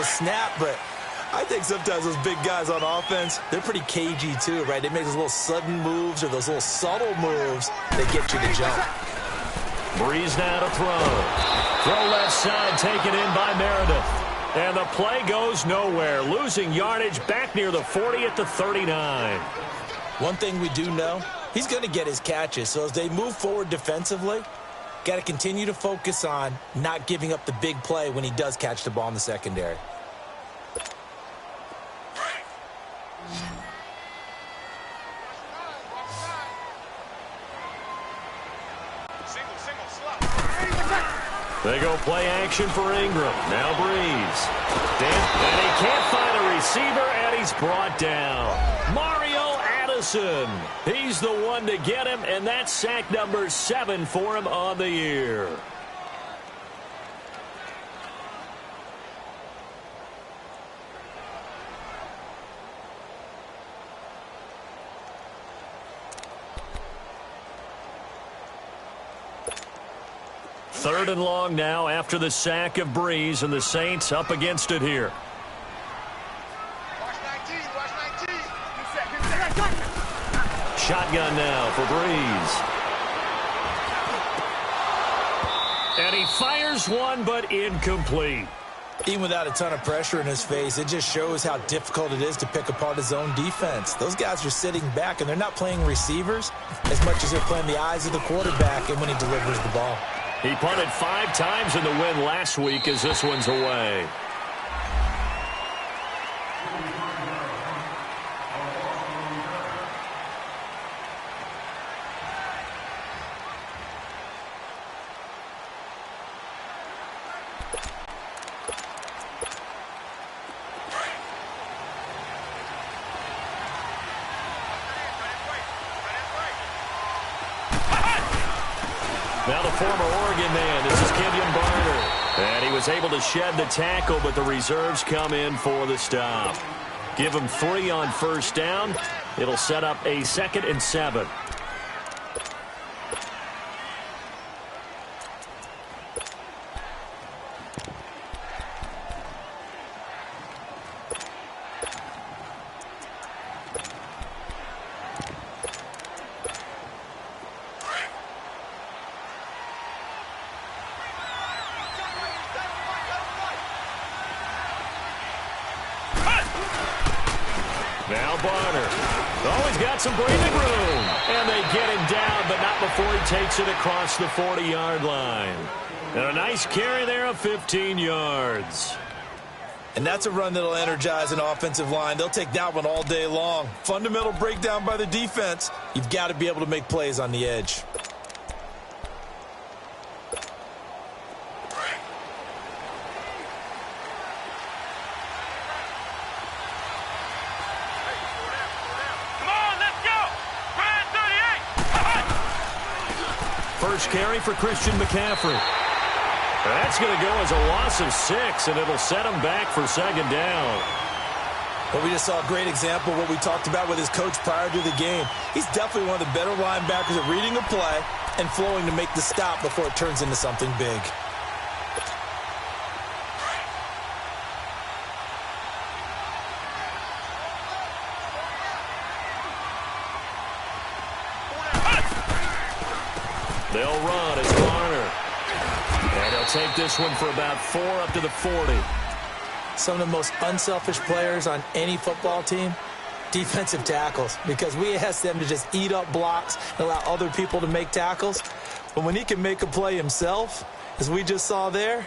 a snap, but I think sometimes those big guys on offense, they're pretty cagey too, right? They make those little sudden moves or those little subtle moves that get you to jump. Breeze now to throw. Throw left side, taken in by Meredith. And the play goes nowhere, losing yardage back near the 40 at the 39. One thing we do know, he's going to get his catches. So as they move forward defensively, got to continue to focus on not giving up the big play when he does catch the ball in the secondary. They go play action for Ingram. Now Breeze. And he can't find a receiver, and he's brought down. Mario Addison. He's the one to get him, and that's sack number 7 for him on the year. Third and long now after the sack of Breeze, and the Saints up against it here. Shotgun now for Breeze. And he fires one, but incomplete. Even without a ton of pressure in his face, it just shows how difficult it is to pick apart his own defense. Those guys are sitting back, and they're not playing receivers as much as they're playing the eyes of the quarterback and when he delivers the ball. He punted 5 times in the win last week as this one's away. Now the former Oregon man, this is Kenyon Barner. And he was able to shed the tackle, but the reserves come in for the stop. Give him 3 on first down. It'll set up a 2nd and 7. Now Barner. Oh, he's got some breathing room. And they get him down, but not before he takes it across the 40-yard line. And a nice carry there of 15 yards. And that's a run that'll energize an offensive line. They'll take that one all day long. Fundamental breakdown by the defense. You've got to be able to make plays on the edge. First carry for Christian McCaffrey. That's going to go as a loss of 6, and it'll set him back for 2nd down. Well, we just saw a great example of what we talked about with his coach prior to the game. He's definitely one of the better linebackers at reading a play and flowing to make the stop before it turns into something big. They'll run as Barner. And he'll take this one for about 4 up to the 40. Some of the most unselfish players on any football team, defensive tackles, because we ask them to just eat up blocks and allow other people to make tackles. But when he can make a play himself, as we just saw there,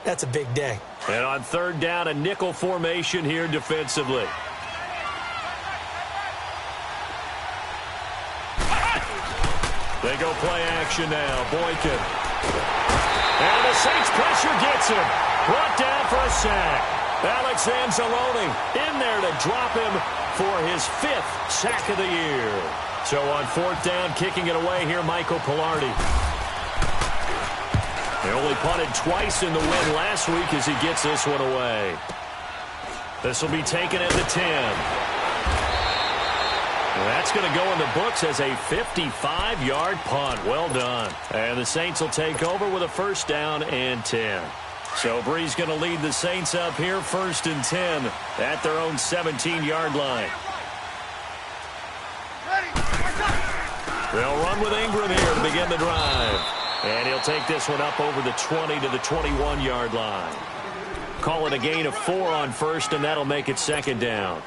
that's a big day. And on 3rd down, a nickel formation here defensively. They go play action now. Boykin. And the Saints pressure gets him. Brought down for a sack. Alex Anzalone in there to drop him for his 5th sack of the year. So on 4th down, kicking it away here, Michael Pilardi. They only punted twice in the win last week as he gets this one away. This will be taken at the 10. That's going to go in the books as a 55-yard punt. Well done. And the Saints will take over with a 1st down and 10. So Bree's going to lead the Saints up here 1st and 10 at their own 17-yard line. They'll run with Ingram here to begin the drive. And he'll take this one up over the 20 to the 21-yard line. Call it a gain of 4 on 1st, and that'll make it 2nd down.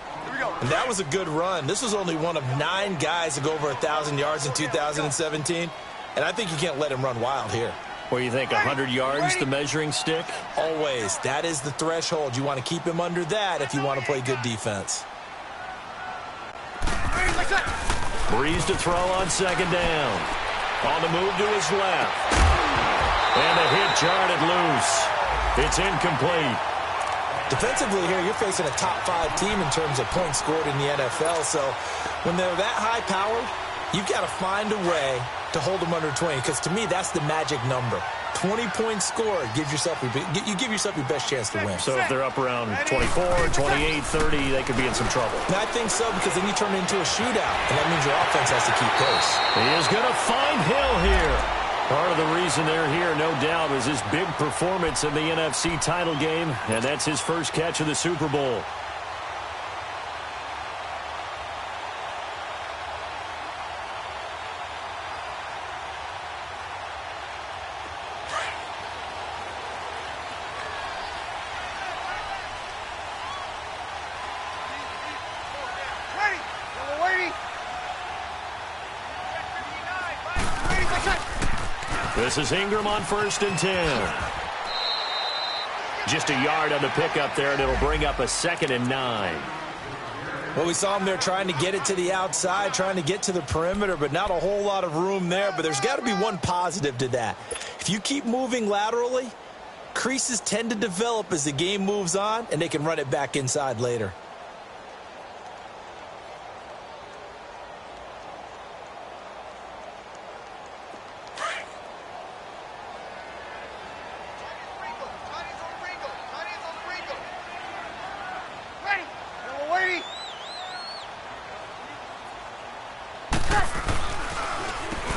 And that was a good run. This was only one of 9 guys to go over 1,000 yards in 2017. And I think you can't let him run wild here. What do you think, 100 yards, the measuring stick? Always. That is the threshold. You want to keep him under that if you want to play good defense. Breeze to throw on 2nd down. On the move to his left. And the hit jarred loose. It's incomplete. Defensively here, you're facing a top 5 team in terms of points scored in the NFL. So when they're that high-powered, you've got to find a way to hold them under 20, because to me, that's the magic number. 20 points scored, you give yourself your best chance to win. So if they're up around 24, 28, 30, they could be in some trouble. And I think so, because then you turn it into a shootout, and that means your offense has to keep pace. He is going to find Hill here. Part of the reason they're here, no doubt, is his big performance in the NFC title game, and that's his first catch of the Super Bowl. This is Ingram on 1st and 10. Just a yard on the pickup there, and it'll bring up a 2nd and 9. Well, we saw him there trying to get it to the outside, trying to get to the perimeter, but not a whole lot of room there. But there's got to be one positive to that. If you keep moving laterally, creases tend to develop as the game moves on, and they can run it back inside later.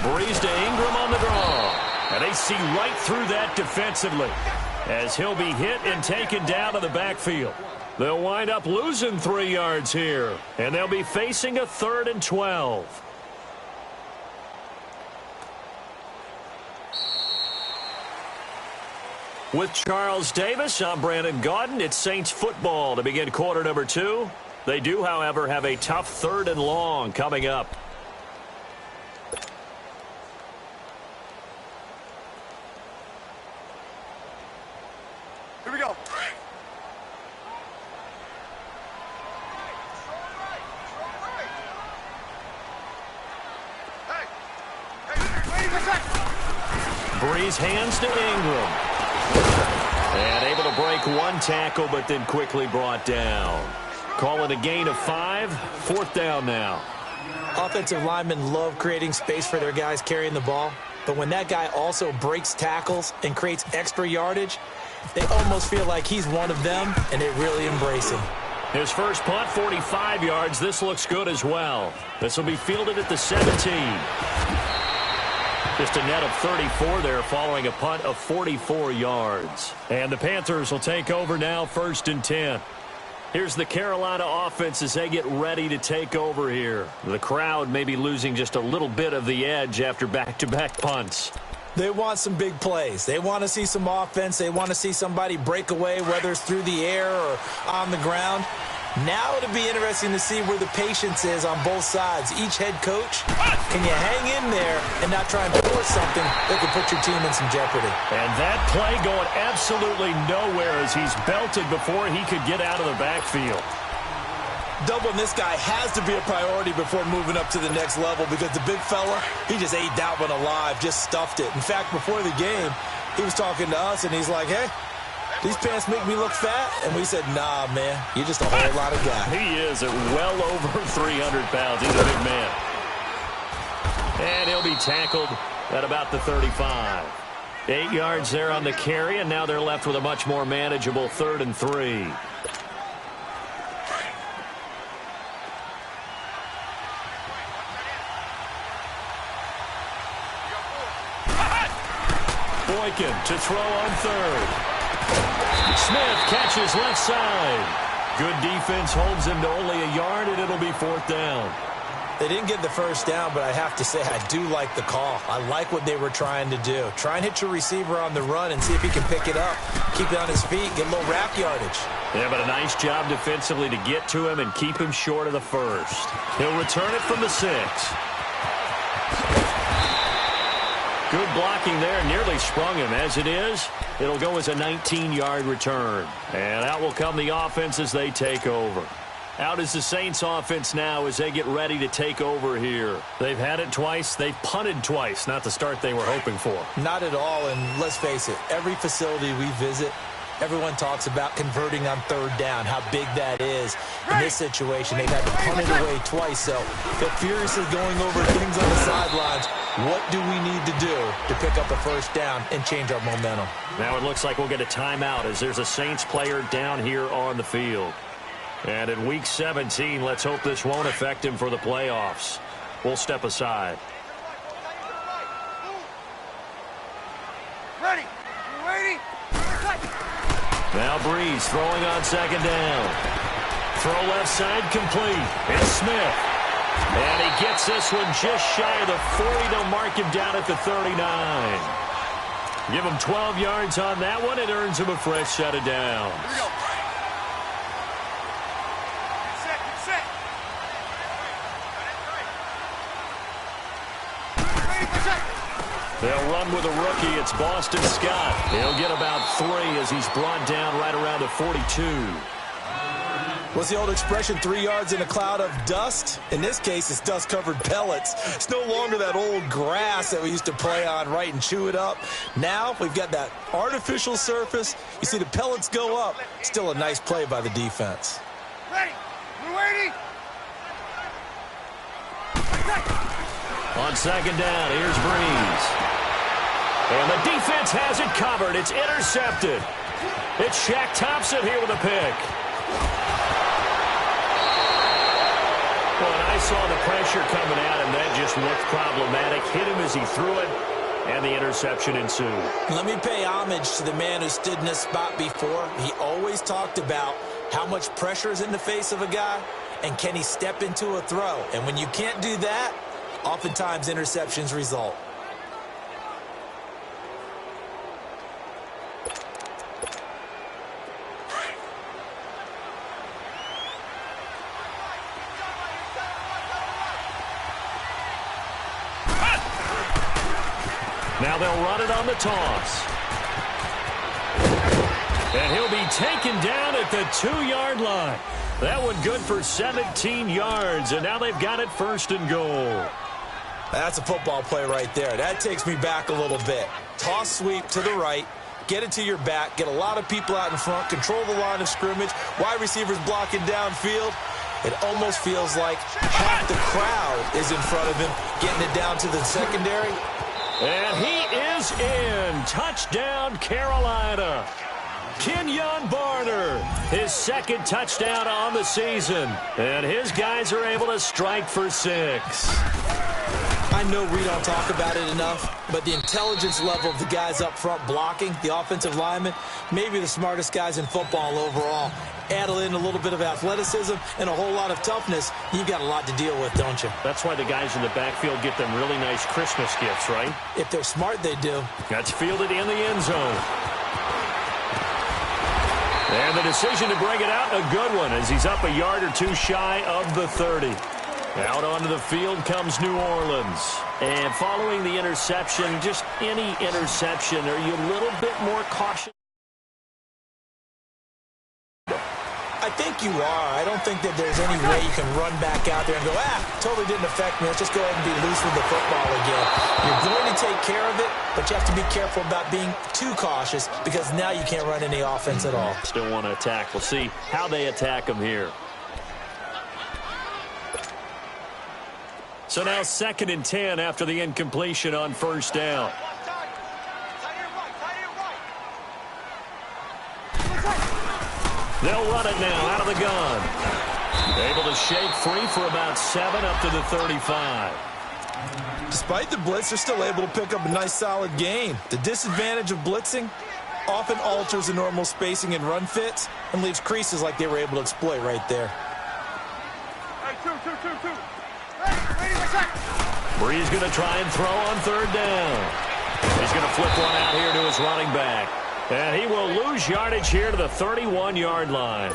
Breeze to Ingram on the draw. And they see right through that defensively as he'll be hit and taken down to the backfield. They'll wind up losing 3 yards here, and they'll be facing a 3rd and 12. With Charles Davis, I'm Brandon Gaudin. It's Saints football to begin quarter number 2. They do, however, have a tough 3rd and long coming up. Here we go. Breeze hands to Ingram. And able to break 1 tackle, but then quickly brought down. Call it a gain of 5. 4th down now. Offensive linemen love creating space for their guys carrying the ball. But when that guy also breaks tackles and creates extra yardage, they almost feel like he's one of them, and they really embrace him. His first punt, 45 yards. This looks good as well. This will be fielded at the 17. Just a net of 34 there following a punt of 44 yards. And the Panthers will take over now, 1st and 10. Here's the Carolina offense as they get ready to take over here. The crowd may be losing just a little bit of the edge after back-to-back punts. They want some big plays. They want to see some offense. They want to see somebody break away, whether it's through the air or on the ground. Now it'll be interesting to see where the patience is on both sides. Each head coach, can you hang in there and not try and force something that could put your team in some jeopardy? And that play going absolutely nowhere as he's belted before he could get out of the backfield. Doubling this guy has to be a priority before moving up to the next level, because the big fella, he just ate that one alive, just stuffed it. In fact, before the game, he was talking to us, and he's like, hey, these pants make me look fat? And we said, nah, man, you're just a whole lot of guy. He is at well over 300 pounds. He's a big man. And he'll be tackled at about the 35. 8 yards there on the carry, and now they're left with a much more manageable 3rd and 3. Boykin to throw on 3rd. Smith catches left side. Good defense holds him to only a yard, and it'll be 4th down. They didn't get the first down, but I have to say I do like the call. I like what they were trying to do. Try and hit your receiver on the run and see if he can pick it up. Keep it on his feet, get a little wrap yardage. Yeah, but a nice job defensively to get to him and keep him short of the first. He'll return it from the 6. Good blocking there, nearly sprung him. As it is, it'll go as a 19-yard return. And out will come the offense as they take over. Out is the Saints offense now as they get ready to take over here. They've had it twice. They've punted twice. Not the start they were hoping for. Not at all, and let's face it, every facility we visit, everyone talks about converting on 3rd down, how big that is. In this situation, they've had to punt it away twice, so they're furiously going over things on the sidelines. What do we need to do to pick up a first down and change our momentum? Now it looks like we'll get a timeout as there's a Saints player down here on the field. And in Week 17, let's hope this won't affect him for the playoffs. We'll step aside. Ready. You waiting? Now Breeze throwing on 2nd down. Throw left side complete. It's Smith. And he gets this one just shy of the 40. They'll mark him down at the 39. Give him 12 yards on that one. It earns him a fresh set of downs. Here we go. They'll run with a rookie. It's Boston Scott. He'll get about 3 as he's brought down right around the 42. What's the old expression, 3 yards in a cloud of dust? In this case, it's dust-covered pellets. It's no longer that old grass that we used to play on, right, and chew it up. Now we've got that artificial surface. You see the pellets go up. Still a nice play by the defense. Ready. We're waiting. On 2nd down, here's Breeze. And the defense has it covered. It's intercepted. It's Shaq Thompson here with a pick. Well, and I saw the pressure coming at him. That just looked problematic. Hit him as he threw it, and the interception ensued. Let me pay homage to the man who stood in this spot before. He always talked about how much pressure is in the face of a guy, and can he step into a throw. And when you can't do that, oftentimes interceptions result. Now they'll run it on the toss. And he'll be taken down at the 2-yard line. That one good for 17 yards, and now they've got it 1st and goal. That's a football play right there. That takes me back a little bit. Toss sweep to the right, get it to your back, get a lot of people out in front, control the line of scrimmage, wide receivers blocking downfield. It almost feels like half the crowd is in front of him, getting it down to the secondary. And he is in. Touchdown, Carolina. Kenyon Barner, his 2nd touchdown on the season. And his guys are able to strike for 6. I know we don't talk about it enough, but the intelligence level of the guys up front blocking, the offensive linemen, maybe the smartest guys in football overall. Add in a little bit of athleticism and a whole lot of toughness, you've got a lot to deal with, don't you? That's why the guys in the backfield get them really nice Christmas gifts, right? If they're smart, they do. That's fielded in the end zone. And the decision to bring it out, a good one, as he's up a yard or 2 shy of the 30. Out onto the field comes New Orleans. And following the interception, just any interception, are you a little bit more cautious? I think you are. I don't think that there's any way you can run back out there and go, totally didn't affect me. Let's just go ahead and be loose with the football again. You're going to take care of it, but you have to be careful about being too cautious because now you can't run any offense at all. Still want to attack. We'll see how they attack them here. So now 2nd and 10 after the incompletion on 1st down. They'll run it now out of the gun. Able to shake free for about 7 up to the 35. Despite the blitz, they're still able to pick up a nice solid gain. The disadvantage of blitzing, often alters the normal spacing and run fits and leaves creases like they were able to exploit right there. Hey, two. Ready, what's that? Bree's going to try and throw on third down. He's going to flip one out here to his running back. And he will lose yardage here to the 31-yard line.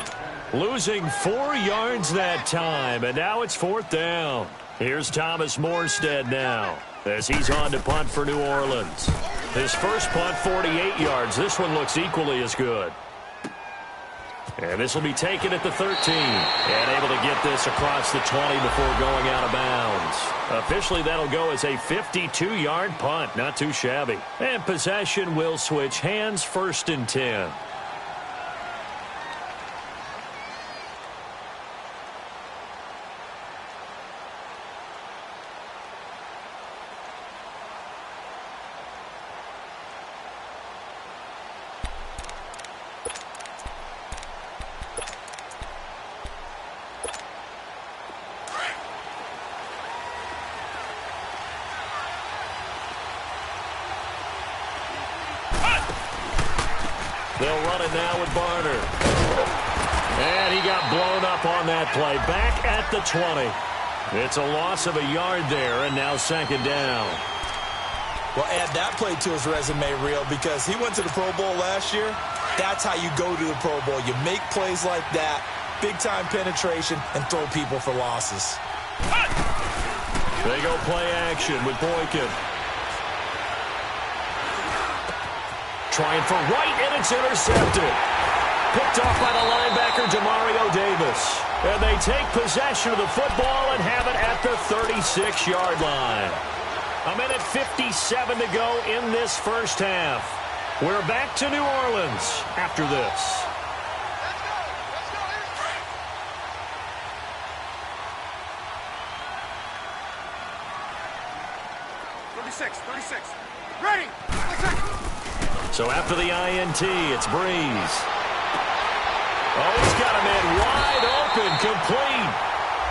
Losing 4 yards that time, and now it's fourth down. Here's Thomas Morstead now as he's on to punt for New Orleans. His first punt, 48 yards. This one looks equally as good. And this will be taken at the 13. And able to get this across the 20 before going out of bounds. Officially, that'll go as a 52-yard punt. Not too shabby. And possession will switch hands, 1st and 10. They'll run it now with Barner. And he got blown up on that play. Back at the 20. It's a loss of a yard there, and now 2nd down. Well, add that play to his resume reel because he went to the Pro Bowl last year. That's how you go to the Pro Bowl. You make plays like that, big-time penetration, and throw people for losses. They go play action with Boykin. Trying for right, and it's intercepted. Picked off by the linebacker, Demario Davis. And they take possession of the football and have it at the 36-yard line. 1:57 to go in this first half. We're back to New Orleans after this. Ready. So after the INT, it's Breeze. Oh, he's got him in wide open, complete.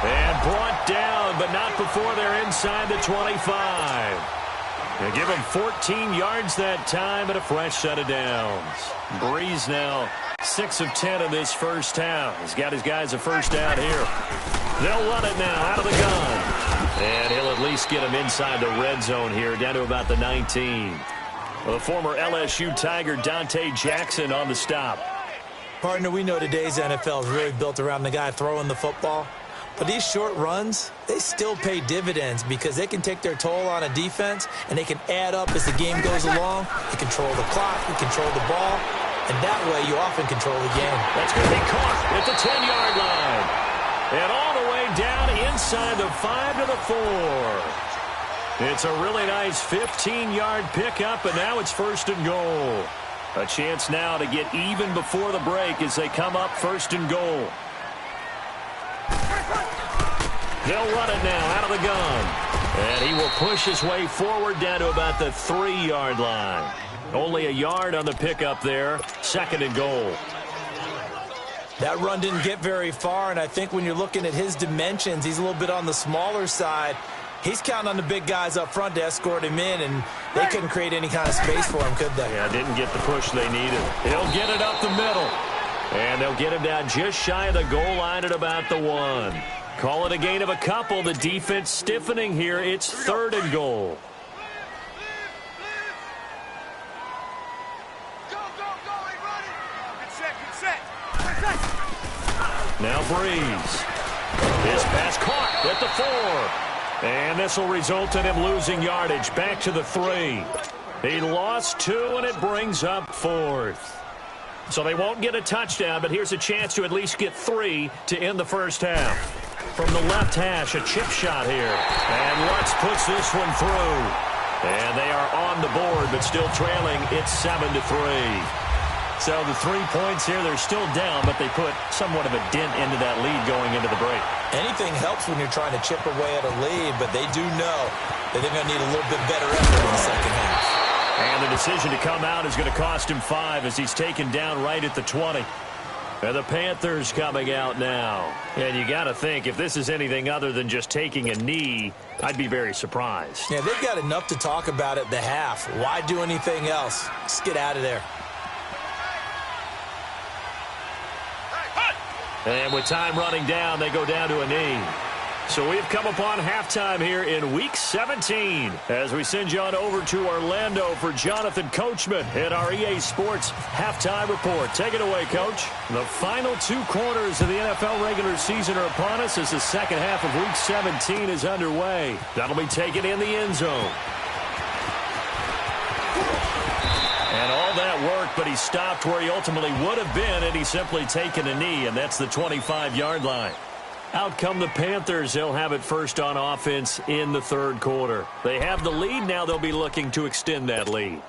And brought down, but not before they're inside the 25. They give him 14 yards that time and a fresh set of downs. Breeze now 6 of 10 in this first half. He's got his guys a first down here. They'll run it now out of the gun. And he'll at least get him inside the red zone here, down to about the 19. Well, the former LSU Tiger Dante Jackson on the stop. Partner, we know today's NFL is really built around the guy throwing the football. But these short runs, they still pay dividends because they can take their toll on a defense and they can add up as the game goes along. They control the clock, they control the ball, and that way you often control the game. That's going to be caught at the 10-yard line. And all the way down inside the 5 to the 4. It's a really nice 15-yard pickup, and now it's 1st and goal. A chance now to get even before the break as they come up 1st and goal. They'll run it now out of the gun. And he will push his way forward down to about the 3-yard line. Only a yard on the pickup there. 2nd and goal. That run didn't get very far, and I think when you're looking at his dimensions, he's a little bit on the smaller side. He's counting on the big guys up front to escort him in, and they couldn't create any kind of space for him, could they? Yeah, didn't get the push they needed. He'll get it up the middle. And they'll get him down just shy of the goal line at about the 1. Call it a gain of a couple. The defense stiffening here. It's 3rd and goal. Go, everybody. Good set. Now Breeze. His pass caught at the 4. And this will result in him losing yardage back to the 3. He lost 2, and it brings up 4th. So they won't get a touchdown, but here's a chance to at least get 3 to end the first half. From the left hash, a chip shot here. And Lutz puts this one through. And they are on the board, but still trailing. It's 7-3. So the 3 points here, they're still down, but they put somewhat of a dent into that lead going into the break. Anything helps when you're trying to chip away at a lead, but they do know that they're going to need a little bit better effort in the second half. And the decision to come out is going to cost him 5 as he's taken down right at the 20. And the Panthers coming out now. And you got to think, if this is anything other than just taking a knee, I'd be very surprised. Yeah, they've got enough to talk about at the half. Why do anything else? Just get out of there. And with time running down, they go down to a knee. So we've come upon halftime here in Week 17 as we send you on over to Orlando for Jonathan Coachman in our EA Sports Halftime Report. Take it away, Coach. The final 2 quarters of the NFL regular season are upon us as the second half of Week 17 is underway. That'll be taken in the end zone. And all that work, but he stopped where he ultimately would have been, and he's simply taken a knee, and that's the 25-yard line. Out come the Panthers. They'll have it first on offense in the third quarter. They have the lead. Now they'll be looking to extend that lead.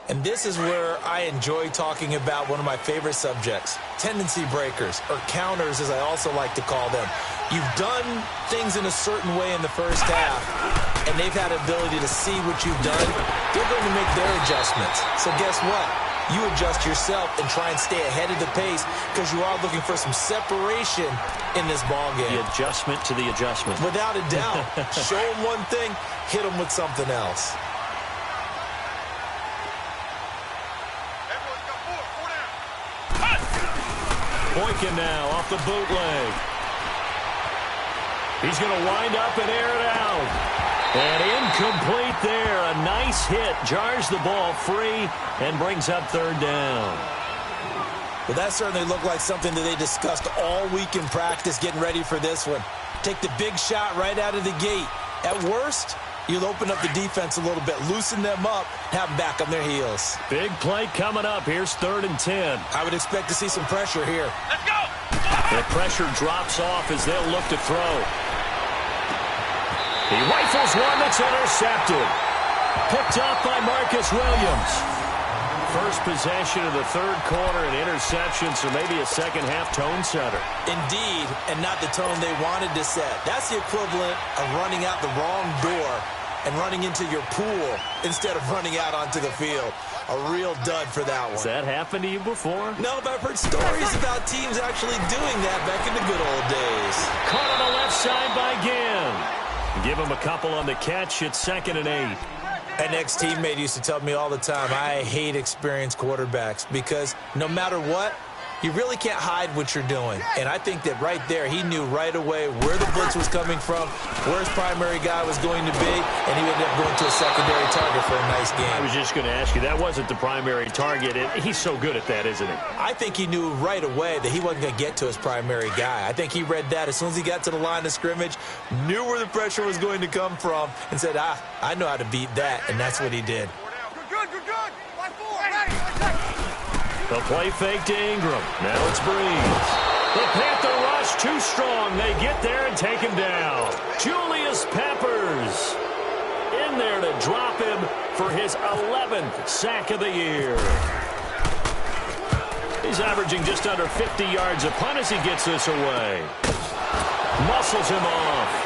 And this is where I enjoy talking about one of my favorite subjects, tendency breakers, or counters as I also like to call them. You've done things in a certain way in the first half, and they've had ability to see what you've done. They're going to make their adjustments. So guess what? You adjust yourself and try and stay ahead of the pace because you are looking for some separation in this ball game. The adjustment to the adjustment. Without a doubt. Show them one thing, hit them with something else. Boykin now off the bootleg. He's going to wind up and air it out. And incomplete there. A nice hit. Jars the ball free and brings up third down. Well, that certainly looked like something that they discussed all week in practice getting ready for this one. Take the big shot right out of the gate. At worst, you'll open up the defense a little bit, loosen them up, have them back on their heels. Big play coming up. Here's 3rd and 10. I would expect to see some pressure here. Let's go! The pressure drops off as they'll look to throw. He rifles one that's intercepted. Picked off by Marcus Williams. First possession of the third quarter, an interception, so maybe a second-half tone setter. Indeed, and not the tone they wanted to set. That's the equivalent of running out the wrong door and running into your pool instead of running out onto the field. A real dud for that one. Has that happened to you before? No, but I've heard stories about teams actually doing that back in the good old days. Caught on the left side by Ginn. Give him a couple on the catch. It's 2nd and 8. An ex-teammate used to tell me all the time, I hate experienced quarterbacks because no matter what, you really can't hide what you're doing. And I think that right there, he knew right away where the blitz was coming from, where his primary guy was going to be, and he ended up going to a secondary target for a nice game. I was just going to ask you, that wasn't the primary target. He's so good at that, isn't he? I think he knew right away that he wasn't going to get to his primary guy. I think he read that as soon as he got to the line of scrimmage, knew where the pressure was going to come from, and said, I know how to beat that, and that's what he did. Good. Line 4, ready. The play fake to Ingram. Now it's Breeze. The Panther rush too strong. They get there and take him down. Julius Peppers in there to drop him for his 11th sack of the year. He's averaging just under 50 yards a punt as he gets this away. Muscles him off.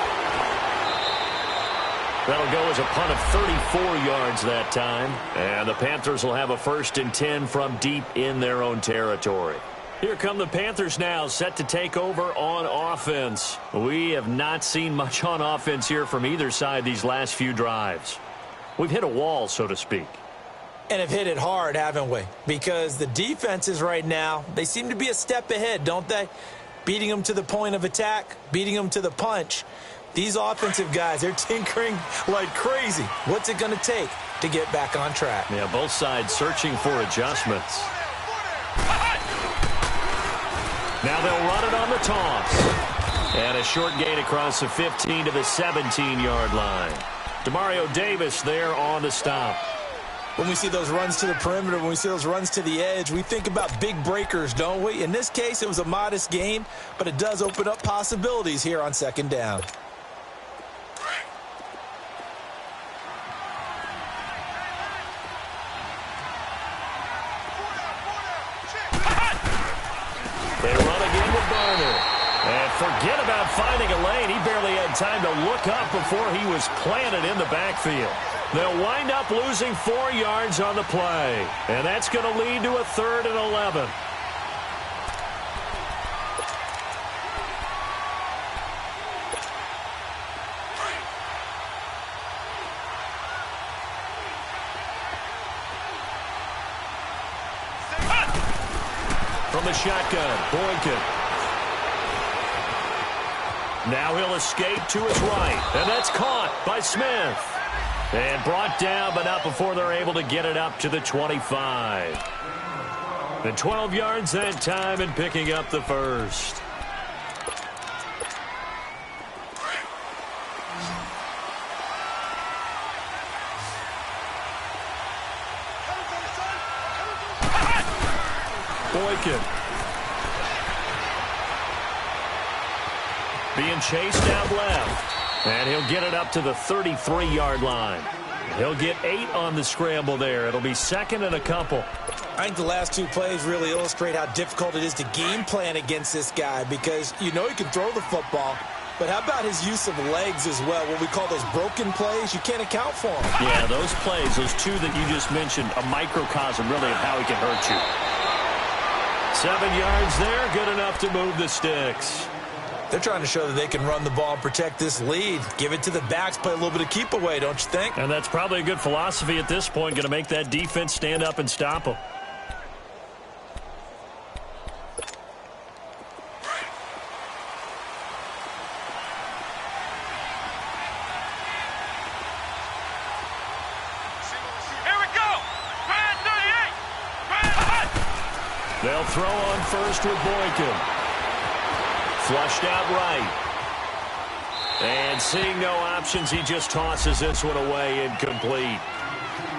That'll go as a punt of 34 yards that time. And the Panthers will have a 1st and 10 from deep in their own territory. Here come the Panthers now, set to take over on offense. We have not seen much on offense here from either side these last few drives. We've hit a wall, so to speak. And have hit it hard, haven't we? Because the defenses right now, they seem to be a step ahead, don't they? Beating them to the point of attack, beating them to the punch. These offensive guys, they're tinkering like crazy. What's it going to take to get back on track? Yeah, both sides searching for adjustments. Now they'll run it on the toss. And a short gain across the 15 to the 17-yard line. Demario Davis there on the stop. When we see those runs to the perimeter, when we see those runs to the edge, we think about big breakers, don't we? In this case, it was a modest gain, but it does open up possibilities here on 2nd down. They run again with Garner. And forget about finding a lane. He barely had time to look up before he was planted in the backfield. They'll wind up losing 4 yards on the play. And that's going to lead to a 3rd and 11. From the shotgun, Boykin. Now he'll escape to his right, and that's caught by Smith. And brought down, but not before they're able to get it up to the 25. And 12 yards that time and picking up the first. Boykin. Being chased out left. And he'll get it up to the 33-yard line. He'll get 8 on the scramble there. It'll be second and a couple. I think the last two plays really illustrate how difficult it is to game plan against this guy because you know he can throw the football, but how about his use of legs as well? What we call those broken plays, you can't account for them. Yeah, those plays, those two that you just mentioned, a microcosm really of how he can hurt you. 7 yards there, good enough to move the sticks. They're trying to show that they can run the ball and protect this lead. Give it to the backs, play a little bit of keep away, don't you think? And that's probably a good philosophy at this point, going to make that defense stand up and stop them. Here we go! Brand 38! Brand hot! They'll throw on first with Boykin. Flushed out right. And seeing no options, he just tosses this one away incomplete.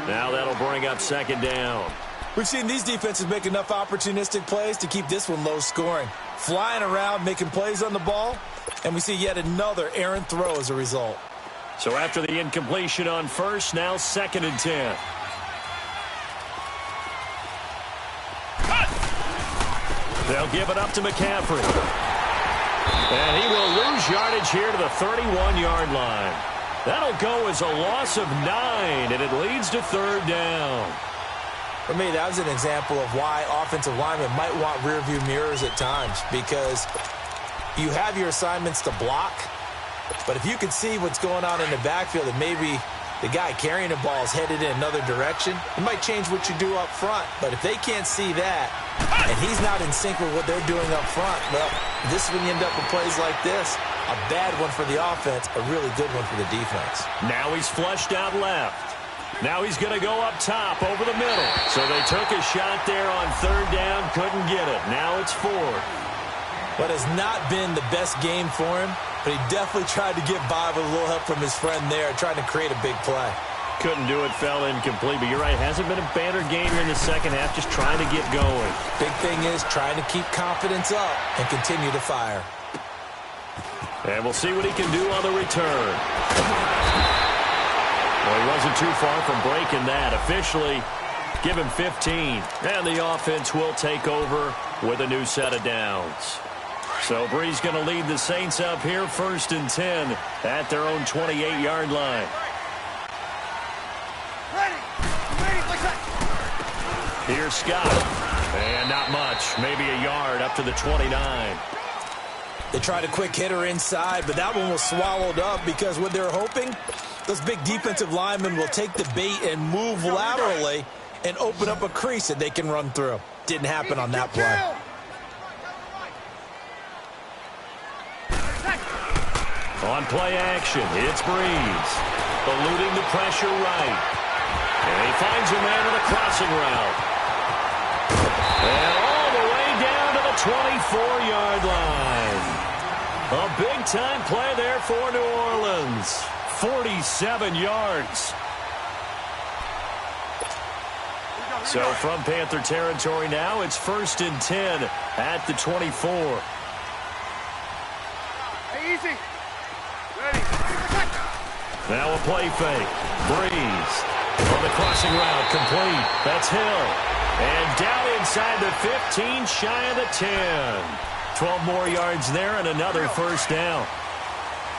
Now that'll bring up second down. We've seen these defenses make enough opportunistic plays to keep this one low scoring. Flying around, making plays on the ball, and we see yet another errant throw as a result. So after the incompletion on first, now second and 10. They'll give it up to McCaffrey. And he will lose yardage here to the 31-yard line. That'll go as a loss of 9, and it leads to third down. For me, that was an example of why offensive linemen might want rearview mirrors at times, because you have your assignments to block, but if you can see what's going on in the backfield and maybe the guy carrying the ball is headed in another direction, it might change what you do up front. But if they can't see that and he's not in sync with what they're doing up front, well, this is when you end up with plays like this. A bad one for the offense, a really good one for the defense. Now he's flushed out left. Now he's going to go up top over the middle. So they took a shot there on third down, couldn't get it. Now it's fourth. But has not been the best game for him, but he definitely tried to get by with a little help from his friend there, trying to create a big play. Couldn't do it, fell incomplete. But you're right, hasn't been a banner game here in the second half, just trying to get going. Big thing is trying to keep confidence up and continue to fire. And we'll see what he can do on the return. Well, he wasn't too far from breaking that. Officially, give him 15. And the offense will take over with a new set of downs. So Bree's going to lead the Saints up here, 1st and 10 at their own 28-yard line. Here's Scott. And not much, maybe a yard up to the 29. They tried a quick hitter inside, but that one was swallowed up because what they're hoping, those big defensive linemen will take the bait and move laterally and open up a crease that they can run through. Didn't happen on that play. On play action, it's Breeze. Eluding the pressure right. And he finds a man on a crossing route. And all the way down to the 24-yard line. A big-time play there for New Orleans. 47 yards. So from Panther territory now, it's 1st and 10 at the 24. Hey, easy. Ready. Now a play fake. Breeze on the crossing route, complete. That's Hill. And down inside the 15, shy of the 10. 12 more yards there and another first down.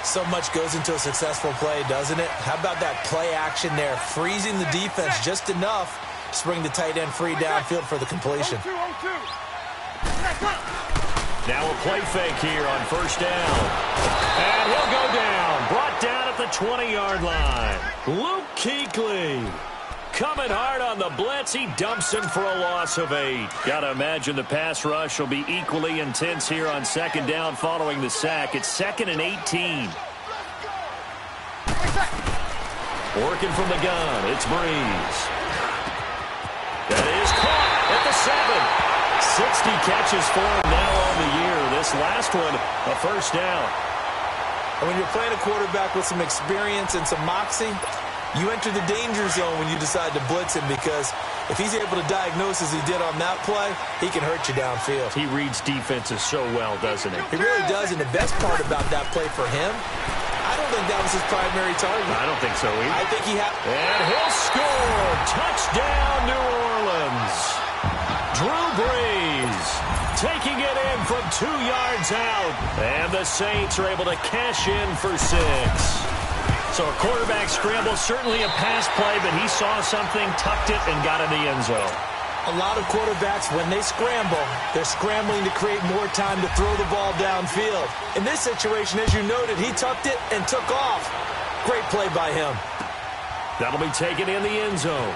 So much goes into a successful play, doesn't it? How about that play action there? Freezing the defense just enough to bring the tight end free downfield for the completion. Now a play fake here on first down. And he'll go down. Brought down at the 20-yard line. Luke Kuechly. Coming hard on the blitz. He dumps him for a loss of 8. Got to imagine the pass rush will be equally intense here on second down following the sack. It's 2nd and 18. Working from the gun. It's Breeze. That is caught at the 7. 60 catches for him now on the year. This last one, a first down. And when you're playing a quarterback with some experience and some moxie, you enter the danger zone when you decide to blitz him, because if he's able to diagnose as he did on that play, he can hurt you downfield. He reads defenses so well, doesn't he? He really does, and the best part about that play for him, I don't think that was his primary target. I don't think so either. I think he had... And he'll score! Touchdown, New Orleans! Drew Brees taking it in from 2 yards out. And the Saints are able to cash in for 6. So a quarterback scramble, certainly a pass play, but he saw something, tucked it, and got in the end zone. A lot of quarterbacks, when they scramble, they're scrambling to create more time to throw the ball downfield. In this situation, as you noted, he tucked it and took off. Great play by him. That'll be taken in the end zone.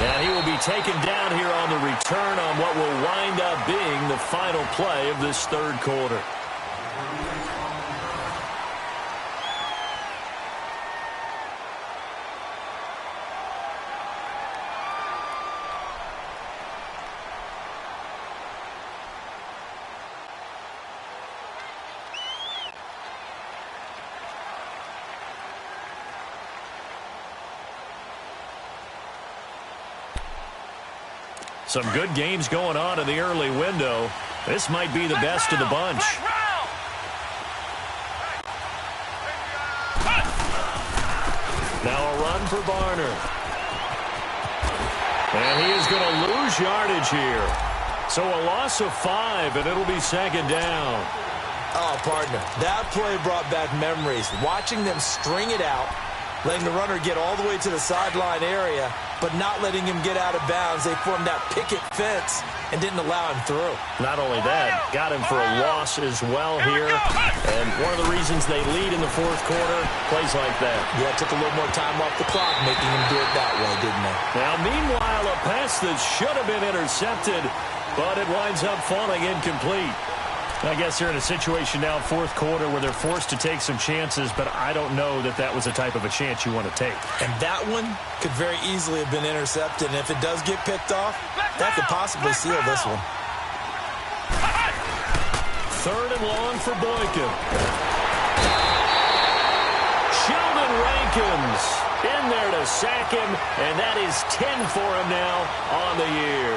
And he will be taken down here on the return on what will wind up being the final play of this third quarter. Some good games going on in the early window. This might be the best of the bunch. Now a run for Barner. And he is going to lose yardage here. So a loss of 5, and it'll be second down. Oh, partner, that play brought back memories. Watching them string it out, letting the runner get all the way to the sideline area, but not letting him get out of bounds. They formed that picket fence and didn't allow him through. Not only that, got him for a loss as well here. And one of the reasons they lead in the fourth quarter, plays like that. Yeah, took a little more time off the clock, making him do it that way, didn't they? Now, meanwhile, a pass that should have been intercepted, but it winds up falling incomplete. I guess they're in a situation now, fourth quarter, where they're forced to take some chances, but I don't know that that was the type of a chance you want to take. And that one could very easily have been intercepted, and if it does get picked off, that could possibly seal this one. Third and long for Boykin. Sheldon Rankins in there to sack him, and that is 10 for him now on the year.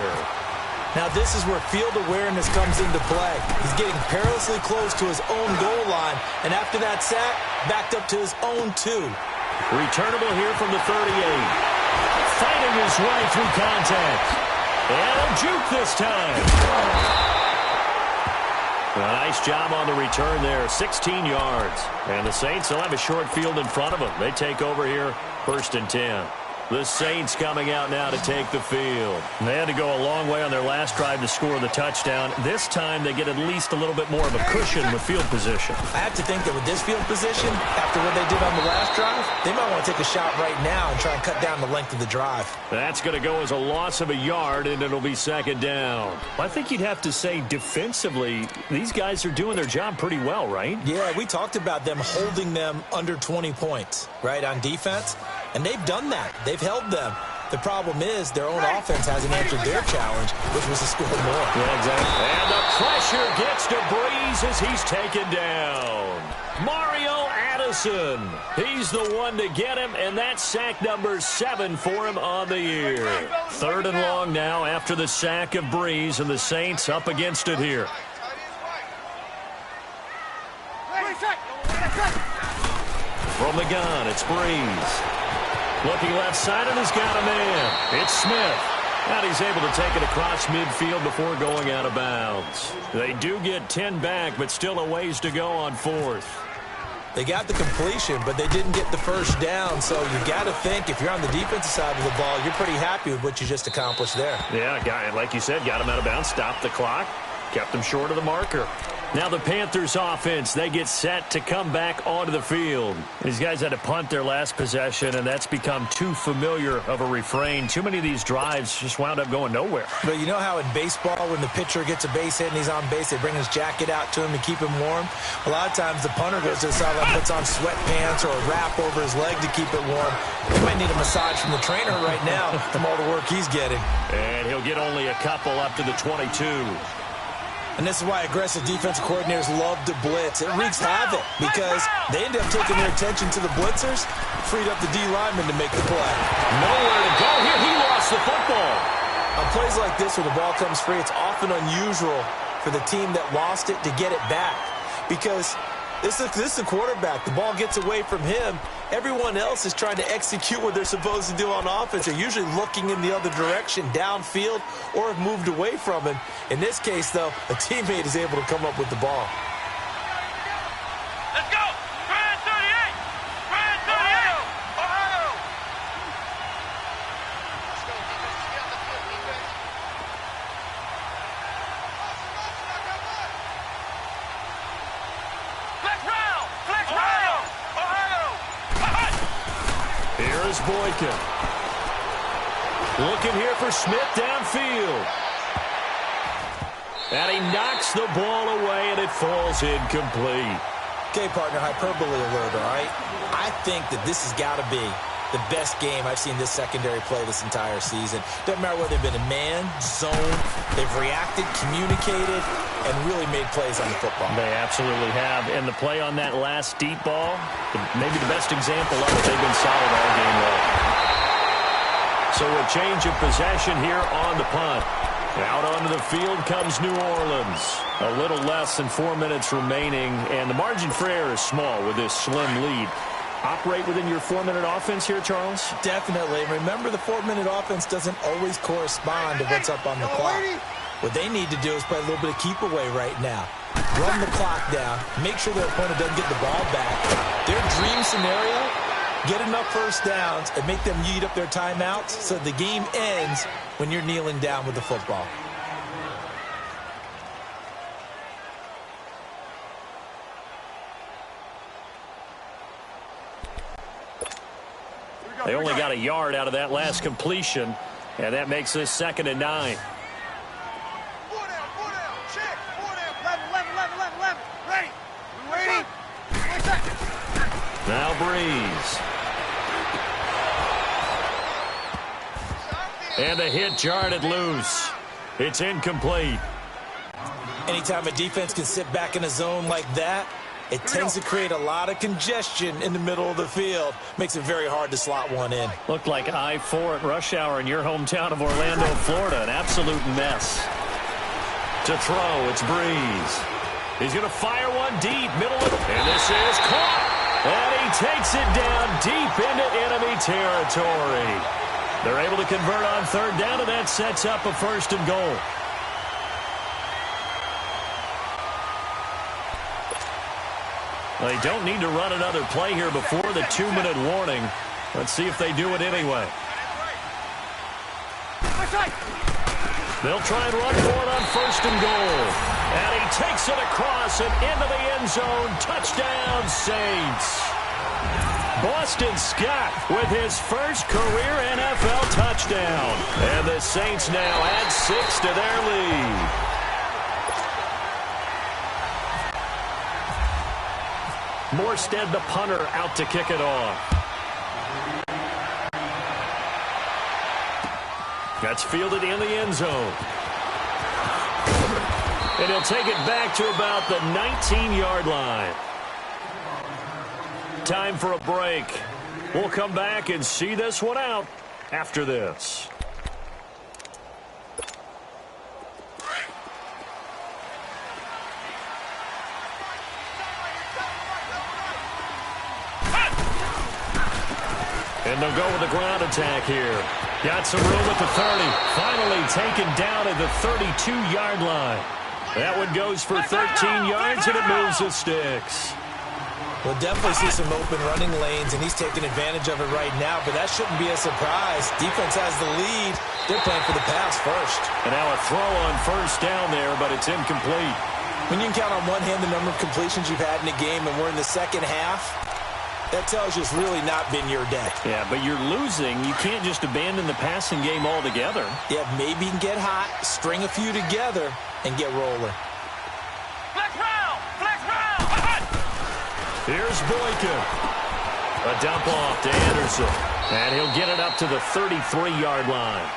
Now, this is where field awareness comes into play. He's getting perilously close to his own goal line, and after that sack, backed up to his own 2. Returnable here from the 38. Fighting his way through contact. And a juke this time. A nice job on the return there, 16 yards. And the Saints will have a short field in front of them. They take over here, 1st and 10. The Saints coming out now to take the field. They had to go a long way on their last drive to score the touchdown. This time they get at least a little bit more of a cushion with field position. I have to think that with this field position, after what they did on the last drive, they might want to take a shot right now and try and cut down the length of the drive. That's going to go as a loss of a yard, and it'll be second down. I think you'd have to say defensively, these guys are doing their job pretty well, right? Yeah, we talked about them holding them under 20 points, right, on defense. And they've done that. They've held them. The problem is their own offense hasn't answered their challenge, which was to score more. Yeah, exactly. And the pressure gets to Breeze as he's taken down. Mario Addison. He's the one to get him, and that's sack number 7 for him on the year. Third and long now after the sack of Breeze, and the Saints up against it here. From the gun, it's Breeze. Looking left side, and he's got a man. It's Smith. And he's able to take it across midfield before going out of bounds. They do get 10 back, but still a ways to go on 4th. They got the completion, but they didn't get the first down. So you got to think, if you're on the defensive side of the ball, you're pretty happy with what you just accomplished there. Yeah, like you said, got him out of bounds, stopped the clock, kept him short of the marker. Now the Panthers offense, they get set to come back onto the field. These guys had to punt their last possession, and that's become too familiar of a refrain. Too many of these drives just wound up going nowhere. But you know how in baseball, when the pitcher gets a base hit and he's on base, they bring his jacket out to him to keep him warm? A lot of times the punter goes to the sideline, puts on sweatpants or a wrap over his leg to keep it warm. He might need a massage from the trainer right now from all the work he's getting. And he'll get only a couple up to the 22. And this is why aggressive defensive coordinators love to blitz. It wreaks havoc because they end up taking their attention to the blitzers, freed up the D lineman to make the play. Nowhere to go here. He lost the football. On plays like this where the ball comes free, it's often unusual for the team that lost it to get it back because this is the quarterback. The ball gets away from him. Everyone else is trying to execute what they're supposed to do on offense. They're usually looking in the other direction, downfield, or have moved away from him. In this case, though, a teammate is able to come up with the ball. Let's go! Brand 38! Brand 38! Ohio! Flex round! Flex round! Ohio! Here is Boykin. Looking here for Smith downfield. And he knocks the ball away, and it falls incomplete. Okay, partner, hyperbole alert, all right? I think that this has got to be the best game I've seen this secondary play this entire season. Doesn't matter whether they've been a man, zone, they've reacted, communicated, and really made plays on the football. They absolutely have. And the play on that last deep ball, maybe the best example of it, they've been solid all game long. So a change of possession here on the punt. Out onto the field comes New Orleans. A little less than 4 minutes remaining, and the margin for error is small with this slim lead. Operate within your 4-minute offense here, Charles? Definitely. Remember, the 4-minute offense doesn't always correspond to what's up on the clock. What they need to do is play a little bit of keep away right now. Run the clock down. Make sure their opponent doesn't get the ball back. Their dream scenario, get enough first downs and make them eat up their timeouts so the game ends when you're kneeling down with the football. They only got a yard out of that last completion, and that makes this 2nd and 9. 4 down, check, 4 down, 11, ready, we waiting, 1 second. Now Breeze. And the hit jarred loose. It's incomplete. Anytime a defense can sit back in a zone like that, it tends to create a lot of congestion in the middle of the field. Makes it very hard to slot one in. Looked like I-4 at rush hour in your hometown of Orlando, Florida. An absolute mess. To throw, it's Breeze. He's going to fire one deep, middle of it. And this is caught. And he takes it down deep into enemy territory. They're able to convert on 3rd down, and that sets up a 1st and goal. They don't need to run another play here before the 2-minute warning. Let's see if they do it anyway. They'll try and run for it on 1st and goal. And he takes it across and into the end zone. Touchdown, Saints. Boston Scott with his first career NFL touchdown. And the Saints now add 6 to their lead. Morstead, the punter, out to kick it off. That's fielded in the end zone. And he'll take it back to about the 19-yard line. Time for a break. We'll come back and see this one out after this. And they'll go with the ground attack here. Got some room at the 30. Finally taken down at the 32-yard line. That one goes for 13 yards, and it moves the sticks. We'll definitely see some open running lanes, and he's taking advantage of it right now, but that shouldn't be a surprise. Defense has the lead. They're playing for the pass first. And now a throw on 1st down there, but it's incomplete. When you can count on one hand the number of completions you've had in a game and we're in the second half, that tells you it's really not been your day. Yeah, but you're losing. You can't just abandon the passing game altogether. Yeah, maybe you can get hot, string a few together, and get rolling. Flex round! Flex round! Here's Boykin. A dump off to Anderson. And he'll get it up to the 33-yard line.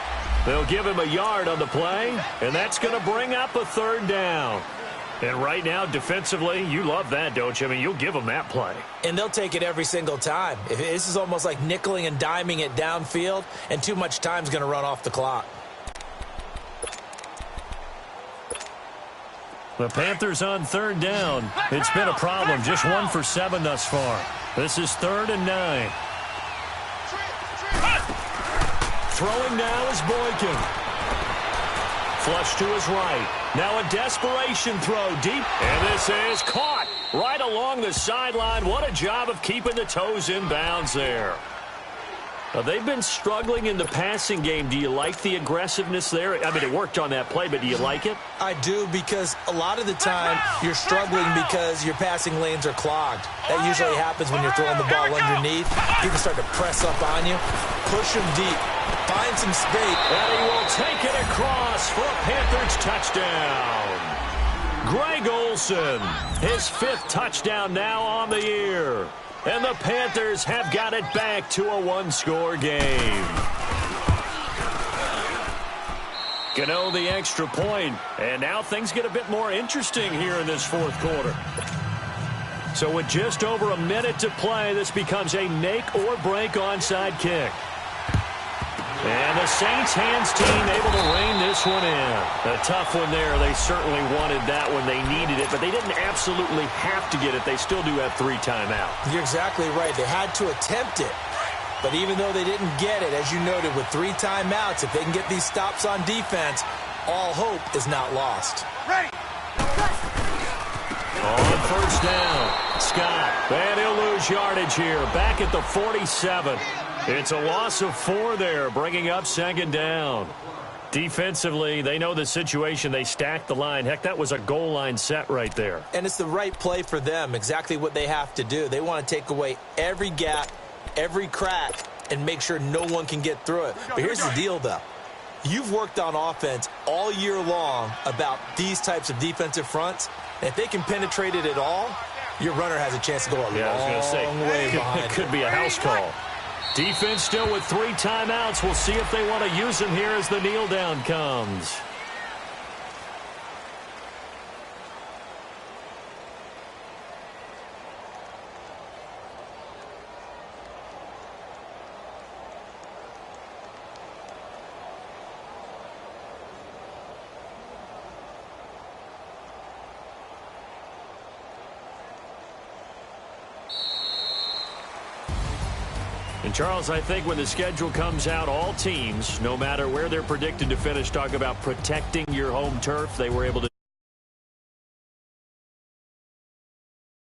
They'll give him a yard on the play, and that's going to bring up a third down. And right now, defensively, you love that, don't you? I mean, you'll give them that play. And they'll take it every single time. This is almost like nickeling and diming it downfield, and too much time's going to run off the clock. The Panthers on third down. It's been a problem. Just 1 for 7 thus far. This is 3rd and 9. Throwing now is Boykin. Flush to his right. Now a desperation throw deep. And this is caught right along the sideline. What a job of keeping the toes in bounds there. They've been struggling in the passing game. Do you like the aggressiveness there? I mean, it worked on that play, but do you like it? I do, because a lot of the time you're struggling because your passing lanes are clogged. That usually happens when you're throwing the ball underneath. People start to press up on you. Push them deep. Find some space. And he will take it across for a Panthers touchdown. Greg Olsen, his 5th touchdown now on the year. And the Panthers have got it back to a 1-score game. Gano the extra point, and now things get a bit more interesting here in this 4th quarter. So with just over a minute to play, this becomes a make-or-break onside kick. And the Saints hands team able to rein this one in. A tough one there. They certainly wanted that when they needed it, but they didn't absolutely have to get it. They still do have 3 timeouts. You're exactly right. They had to attempt it. But even though they didn't get it, as you noted, with 3 timeouts, if they can get these stops on defense, all hope is not lost. Ready! On first down, Scott. And he'll lose yardage here. Back at the 47. It's a loss of 4 there, bringing up 2nd down. Defensively, they know the situation. They stacked the line. Heck, that was a goal line set right there. And it's the right play for them, exactly what they have to do. They want to take away every gap, every crack, and make sure no one can get through it. But here's the deal, though. You've worked on offense all year long about these types of defensive fronts. And if they can penetrate it at all, your runner has a chance to go a long way behind. It could be a house call. Defense still with 3 timeouts. We'll see if they want to use them here as the kneel down comes. And, Charles, I think when the schedule comes out, all teams, no matter where they're predicted to finish, talk about protecting your home turf. They were able to